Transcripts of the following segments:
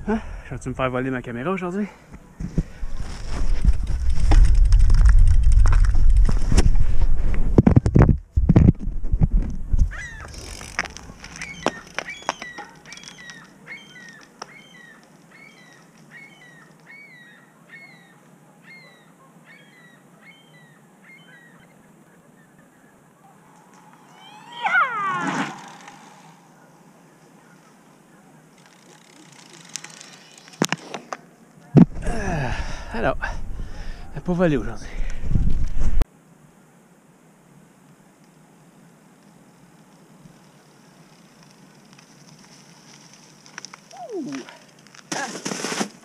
Hein? Vas-tu me faire voler ma caméra aujourd'hui? Alors, elle n'a pas volé aujourd'hui.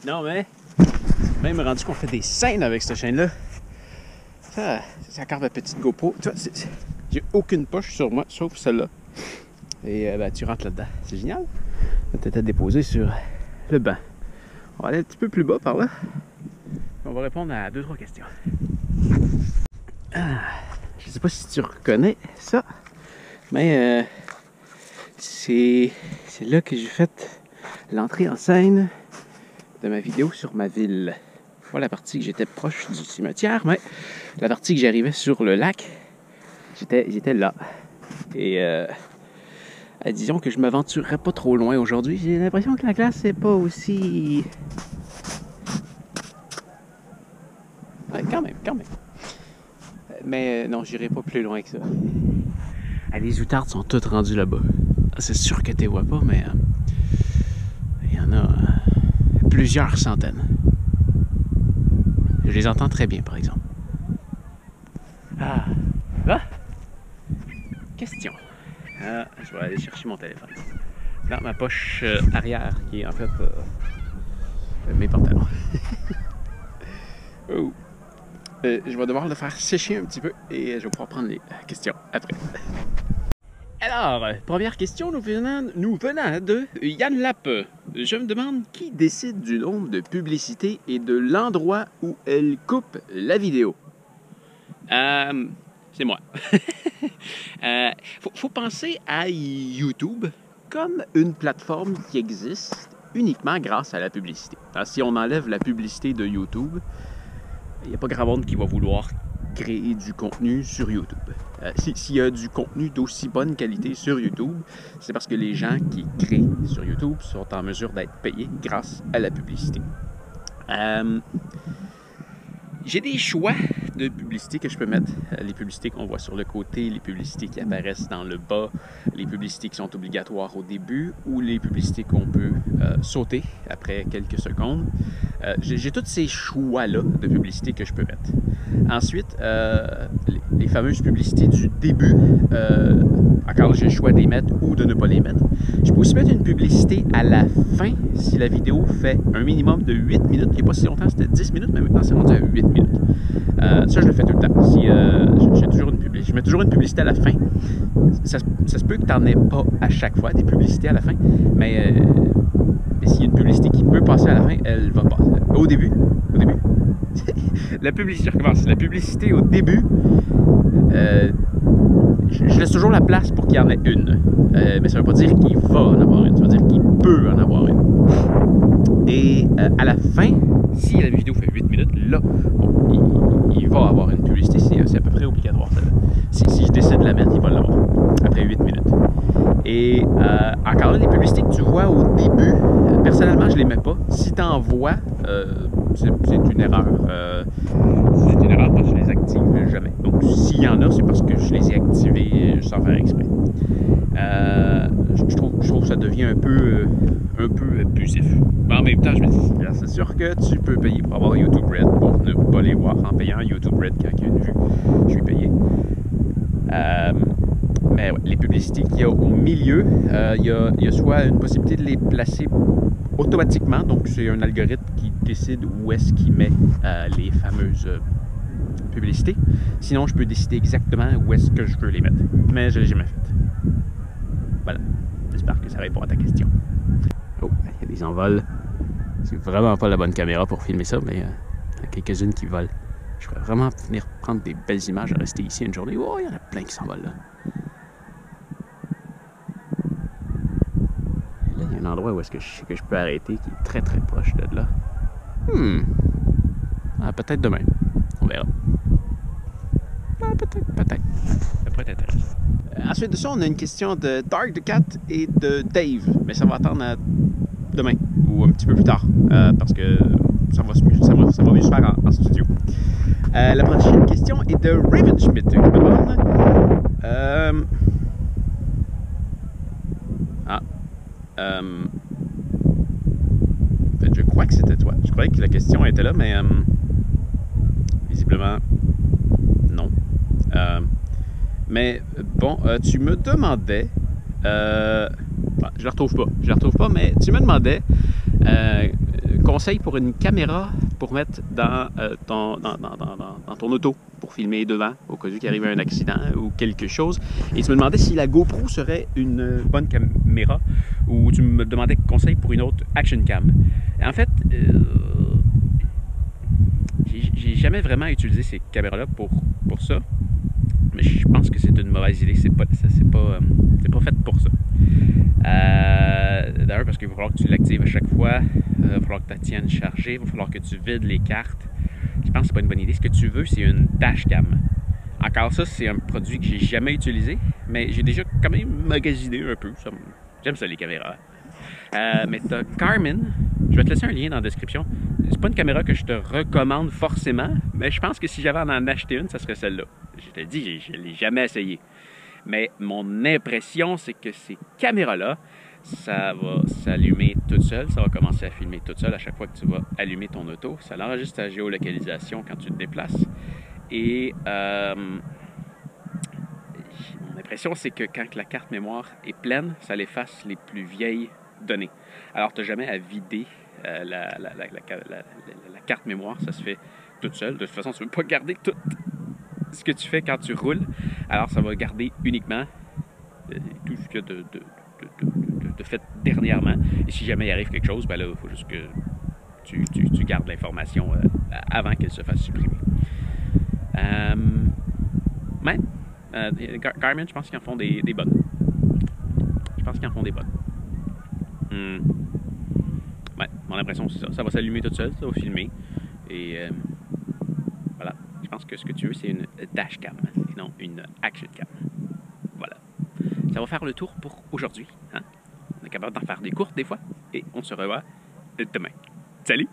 Non mais, même rendu qu'on fait des scènes avec cette chaîne-là. Ça, c'est la carte de petite GoPro. Tu vois, j'ai aucune poche sur moi, sauf celle-là. Et ben, tu rentres là-dedans. C'est génial. Tu étais déposé sur le banc. On va aller un petit peu plus bas par là. On va répondre à 2-3 questions. Je ne sais pas si tu reconnais ça, mais c'est là que j'ai fait l'entrée en scène de ma vidéo sur ma ville. Pas la partie que j'étais proche du cimetière, mais la partie que j'arrivais sur le lac, j'étais là. Et disons que je ne m'aventurerais pas trop loin aujourd'hui. J'ai l'impression que la glace n'est pas aussi... Ouais, quand même. Mais non, j'irai pas plus loin que ça. Les outardes sont toutes rendues là-bas. C'est sûr que tu les vois pas, mais il y en a plusieurs centaines. Je les entends très bien, par exemple. Question. Je vais aller chercher mon téléphone. Dans ma poche arrière, qui est en fait mes pantalons. Oh. Je vais devoir le faire sécher un petit peu et je vais pouvoir prendre les questions après. Alors, première question nous venant de Yann Lappe. Je me demande qui décide du nombre de publicités et de l'endroit où elle coupe la vidéo. C'est moi. Faut penser à YouTube comme une plateforme qui existe uniquement grâce à la publicité. Alors, si on enlève la publicité de YouTube, il n'y a pas grand monde qui va vouloir créer du contenu sur YouTube. S'il y a du contenu d'aussi bonne qualité sur YouTube, c'est parce que les gens qui créent sur YouTube sont en mesure d'être payés grâce à la publicité. J'ai des choix de publicités que je peux mettre. Les publicités qu'on voit sur le côté, les publicités qui apparaissent dans le bas, les publicités qui sont obligatoires au début ou les publicités qu'on peut sauter après quelques secondes. J'ai tous ces choix-là de publicités que je peux mettre. Ensuite, les fameuses publicités du début, encore j'ai le choix de les mettre ou de ne pas les mettre. Je peux aussi mettre une publicité à la fin si la vidéo fait un minimum de 8 minutes. Il n'y a pas si longtemps, c'était 10 minutes, mais maintenant c'est rendu à 8 minutes. Ça, je le fais tout le temps. Si, je mets toujours une publicité à la fin. Ça se peut que tu n'en aies pas à chaque fois des publicités à la fin, mais s'il y a une publicité qui peut passer à la fin, elle va passer. Au début. La publicité, je recommence. La publicité au début, je laisse toujours la place pour qu'il y en ait une. Mais ça ne veut pas dire qu'il va en avoir une, ça veut dire qu'il peut en avoir une. Et à la fin, si la vidéo fait 8 minutes, là, il va avoir une publicité, c'est à peu près obligatoire. Si je décide de la mettre, il va l'avoir après 8 minutes. Et encore là, les publicités que tu vois au début, personnellement, je les mets pas. Si tu en vois, c'est une erreur. C'est une erreur parce que je les active jamais. Donc, s'il y en a, c'est parce que je les ai activés sans faire exprès. Je trouve que ça devient un peu abusif. Mais en même temps, je me dis, c'est sûr que tu peux payer pour avoir YouTube Red pour ne pas les voir en payant YouTube Red quand il y a une vue. Je suis payé. Mais ouais, les publicités qu'il y a au milieu, il y a soit une possibilité de les placer automatiquement, donc c'est un algorithme qui décide où est-ce qu'il met les fameuses publicités. Sinon, je peux décider exactement où est-ce que je veux les mettre. Mais je ne l'ai jamais fait. Voilà. J'espère que ça répond à ta question. Oh, il y a des envols. C'est vraiment pas la bonne caméra pour filmer ça, mais il y en a quelques-unes qui volent. Je pourrais vraiment venir prendre des belles images à rester ici une journée. Oh, il y en a plein qui s'envolent là. Et là, il y a un endroit où est-ce que je sais que je peux arrêter qui est très très proche de là. Ah, peut-être demain. On verra. Ah, peut-être. Ça pourrait être intéressant. Ensuite de ça, on a une question de Dark the Cat et de Dave. Mais ça va attendre à demain ou un petit peu plus tard parce que ça va mieux se faire en studio. La prochaine question est de Ravenschmidt qui me demande en fait, je crois que c'était toi. Je croyais que la question était là, mais visiblement non. Mais bon, tu me demandais je la retrouve pas, mais tu me demandais conseil pour une caméra pour mettre dans ton auto pour filmer devant au cas où il arrive un accident ou quelque chose. Et tu me demandais si la GoPro serait une bonne caméra ou tu me demandais conseil pour une autre action cam. En fait, j'ai jamais vraiment utilisé ces caméras-là pour ça. Mais je pense que c'est une mauvaise idée. C'est pas fait pour ça. D'ailleurs, parce qu'il va falloir que tu l'actives à chaque fois. Il va falloir que tu la tiennes chargée. Il va falloir que tu vides les cartes. Je pense que c'est pas une bonne idée. Ce que tu veux, c'est une dashcam. Encore ça, c'est un produit que j'ai jamais utilisé, mais j'ai déjà quand même magasiné un peu. J'aime ça, les caméras. Mais tu as Garmin. Je vais te laisser un lien dans la description. C'est pas une caméra que je te recommande forcément, mais je pense que si j'avais à en acheter une, ça serait celle-là. Je te dis, je ne l'ai jamais essayé. Mais mon impression, c'est que ces caméras-là, ça va s'allumer toute seule. Ça va commencer à filmer toute seule à chaque fois que tu vas allumer ton auto. Ça enregistre ta géolocalisation quand tu te déplaces. Et mon impression, c'est que quand la carte mémoire est pleine, ça efface les plus vieilles données. Alors, tu n'as jamais à vider la carte mémoire. Ça se fait toute seule. De toute façon, tu ne veux pas garder tout ce que tu fais quand tu roules. Alors, ça va garder uniquement tout ce qu'il y a de fait dernièrement. Et si jamais il arrive quelque chose, ben là, il faut juste que tu gardes l'information avant qu'elle se fasse supprimer. Garmin, je pense qu'ils en font des bonnes. Ouais, mon impression, c'est ça. Ça va s'allumer tout seul, ça va filmer. Et voilà. Je pense que ce que tu veux, c'est une dashcam et non une action cam. Voilà. Ça va faire le tour pour aujourd'hui. Hein? On est capable d'en faire des courtes des fois. Et on se revoit demain. Salut!